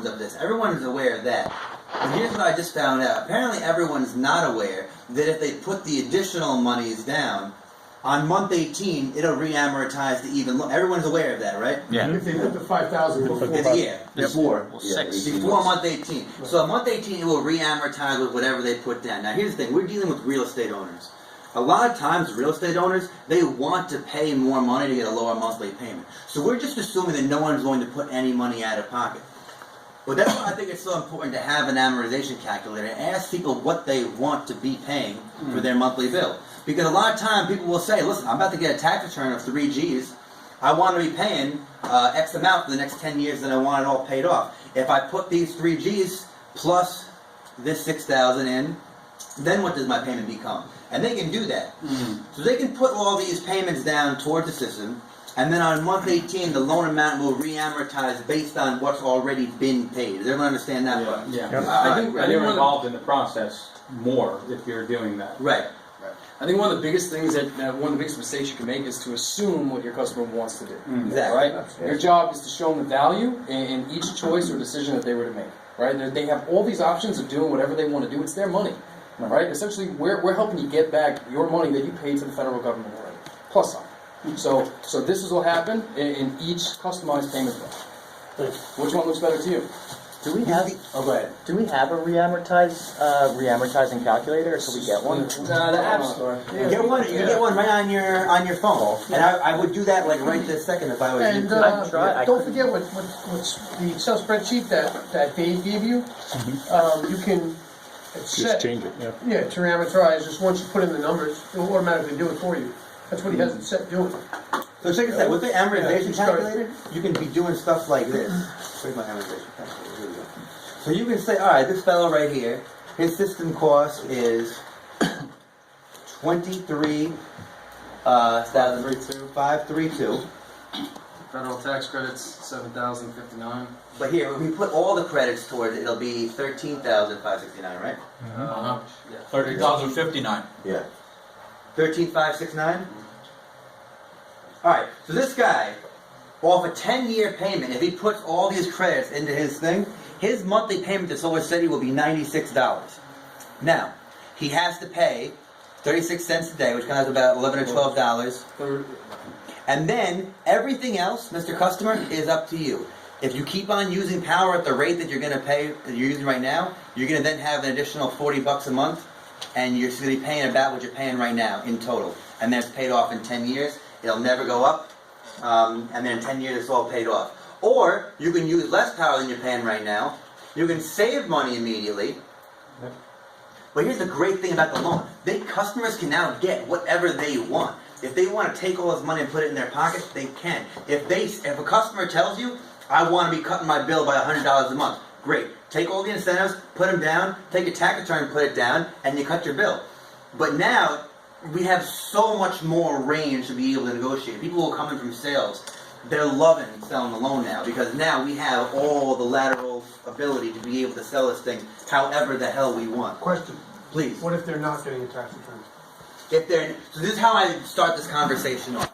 rules of this. Everyone is aware of that. But here's what I just found out. Apparently everyone's not aware that if they put the additional monies down, on month 18, it'll re-amortize the even loan. Everyone's aware of that, right? Yeah. If they put the 5,000 before. Before. Well, Yeah, six. before month 18. So month 18, it will re-amortize with whatever they put down. Now here's the thing, we're dealing with real estate owners. A lot of times, real estate owners, they want to pay more money to get a lower monthly payment. So we're just assuming that no one's going to put any money out of pocket. But that's why I think it's so important to have an amortization calculator and ask people what they want to be paying for their monthly bill. Because a lot of time people will say, listen, I'm about to get a tax return of 3 Gs. I want to be paying X amount for the next 10 years and I want it all paid off. If I put these 3 Gs plus this 6,000 in, then what does my payment become? And they can do that. So they can put all these payments down towards the system, and then on month 18, the loan amount will re-amortize based on what's already been paid. Does everyone understand that part? Yeah. I think You're involved in the process more if you're doing that. Right. I think one of the biggest things that one of the biggest mistakes you can make is to assume what your customer wants to do. Exactly. Right? Your job is to show them the value in each choice or decision that they were to make. Right? They have all these options of doing whatever they want to do. It's their money. Right? Essentially, we're helping you get back your money that you paid to the federal government already, plus some. So this is what happened in each customized payment plan. Which one looks better to you? Do we have? Oh, go ahead. Do we have a reamortizing calculator, or should we get one? The App Store. You get one. You can get one right on your phone. And I would do that like right this second if I was And you. I'd try. don't forget what's the Excel spreadsheet that Dave gave you. You can Just change it, yeah. Yeah, to amortize. Just once you put in the numbers, it'll automatically do it for you. That's what he has it set doing. So check this out. With the amortization Yeah, start- calculator, you can be doing stuff like this. Where's my amortization calculator? Here we go. So you can say, all right, this fellow right here, his system cost is 532. Federal tax credits, 7,059. But here, when we put all the credits towards it, it'll be 13,569, right? Yeah. 30,059. Yeah. 13,569. All right. So this guy, off a 10-year payment, if he puts all these credits into his thing, his monthly payment to Solar City will be $96. Now, he has to pay 36 cents a day, which comes out about $11 or $12. And then everything else, Mr. Customer, is up to you. If you keep on using power at the rate that you're going to pay, that you're using right now, you're going to then have an additional $40 a month, and you're going to be paying about what you're paying right now in total. And then it's paid off in 10 years. It'll never go up. And then in 10 years, it's all paid off. Or you can use less power than you're paying right now. You can save money immediately. But here's the great thing about the loan. Customers can now get whatever they want. If they want to take all this money and put it in their pocket, they can. If a customer tells you, I want to be cutting my bill by $100 a month, great. Take all the incentives, put them down, take a tax return, put it down, and you cut your bill. But now, we have so much more range to be able to negotiate. People who are coming from sales, they're loving selling the loan now, because now we have all the lateral ability to be able to sell this thing however the hell we want. Question. Please. What if they're not getting a tax return? So this is how I start this conversation off.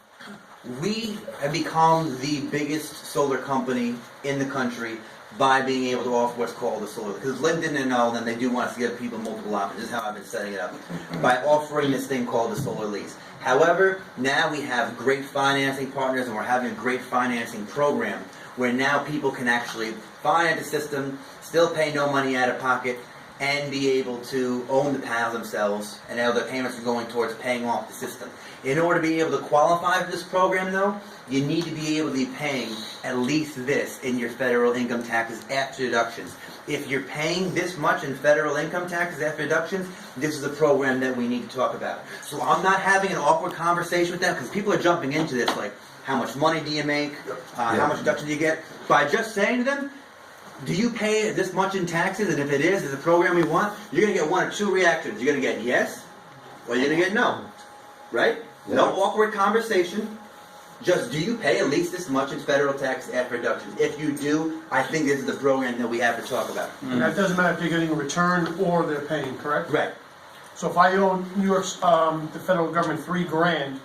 We have become the biggest solar company in the country by being able to offer what's called a solar. Because Lynn didn't know, and they do want us to give people multiple options. This is how I've been setting it up. By offering this thing called the solar lease. However, now we have great financing partners, and we're having a great financing program where now people can actually finance the system, still pay no money out of pocket, and be able to own the panels themselves, and now their payments are going towards paying off the system. In order to be able to qualify for this program, though, you need to be able to be paying at least this in your federal income taxes after deductions. If you're paying this much in federal income taxes after deductions, this is the program that we need to talk about. So I'm not having an awkward conversation with them, because people are jumping into this like, how much money do you make? How much deduction do you get? By just saying to them, do you pay this much in taxes? And if it is a program we want, you're going to get one of two reactions. You're going to get yes, or you're going to get no. Right? Yeah. No awkward conversation. Just, do you pay at least this much in federal tax after deductions? If you do, I think this is the program that we have to talk about. And that doesn't matter if they're getting a return or they're paying, correct? Right. So if I owe New York's, the federal government $3,000,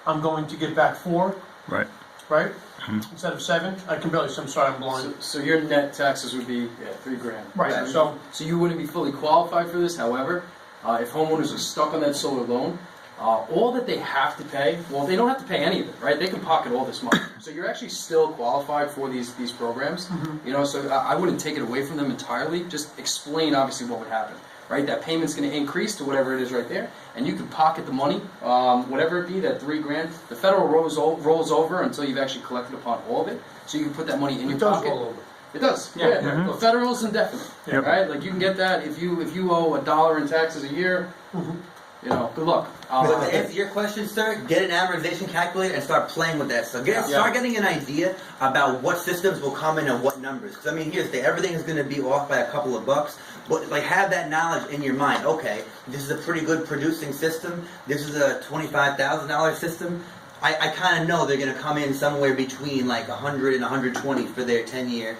I'm going to get back $4,000. Right. right? Instead of 7, I can barely, I'm sorry, I'm blind. So your net taxes would be $3,000. Right, so, So you wouldn't be fully qualified for this. However, if homeowners are stuck on that solar loan, all that they have to pay, well, they don't have to pay any of it, right? They can pocket all this money. So you're actually still qualified for these programs. You know, so I wouldn't take it away from them entirely. Just explain, obviously, what would happen, right? That payment's going to increase to whatever it is right there, and you can pocket the money, whatever it be, that $3,000. The federal rolls over until you've actually collected upon all of it, so you can put that money in your it does pocket. roll over. It does. Yeah. Yeah. The federal is indefinite. Yep. Right? Like you can get that if you owe $1 in taxes a year. You know, good luck. But to answer your question, sir, get an amortization calculator and start playing with that. So start getting an idea about what systems will come in and what numbers. Because I mean, here's the thing: everything is going to be off by a couple of bucks. But like, have that knowledge in your mind. Okay, this is a pretty good producing system. This is a $25,000 system. I kind of know they're going to come in somewhere between like 100 and 120 for their 10-year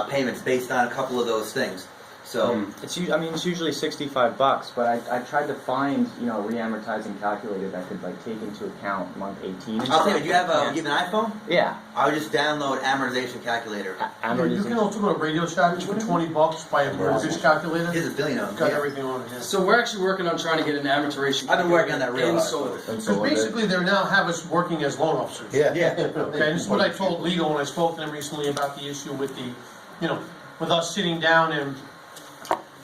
payments, based on a couple of those things. So. It's usually $65, but I tried to find, you know, a reamortizing calculator that could like take into account month 18. I'll tell you, do you have an iPhone? Yeah. I would just download amortization calculator. You can also go to Radio Shack for $20, buy a mortgage calculator. Here's a billion of them. Got Yeah. everything on it, yeah. So we're actually working on trying to get an amortization. I've been working on that real in hard. solar. Because basically, they now have us working as loan officers. Yeah. Okay, and this is what I told legal when I spoke to them recently about the issue with the, you know, with us sitting down and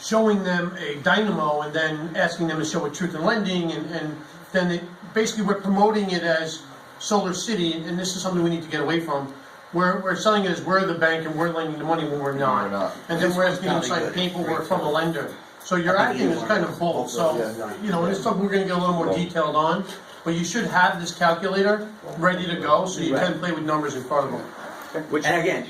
showing them a dynamo and then asking them to show a truth in lending, and then basically we're promoting it as Solar City, and this is something we need to get away from. We're selling it as we're the bank and we're lending the money when we're not. And then we're asking them to sign paperwork from a lender. So your acting is kind of bold, so, you know, it's something we're gonna get a little more detailed on, but you should have this calculator ready to go, so you can play with numbers in front of them. And again,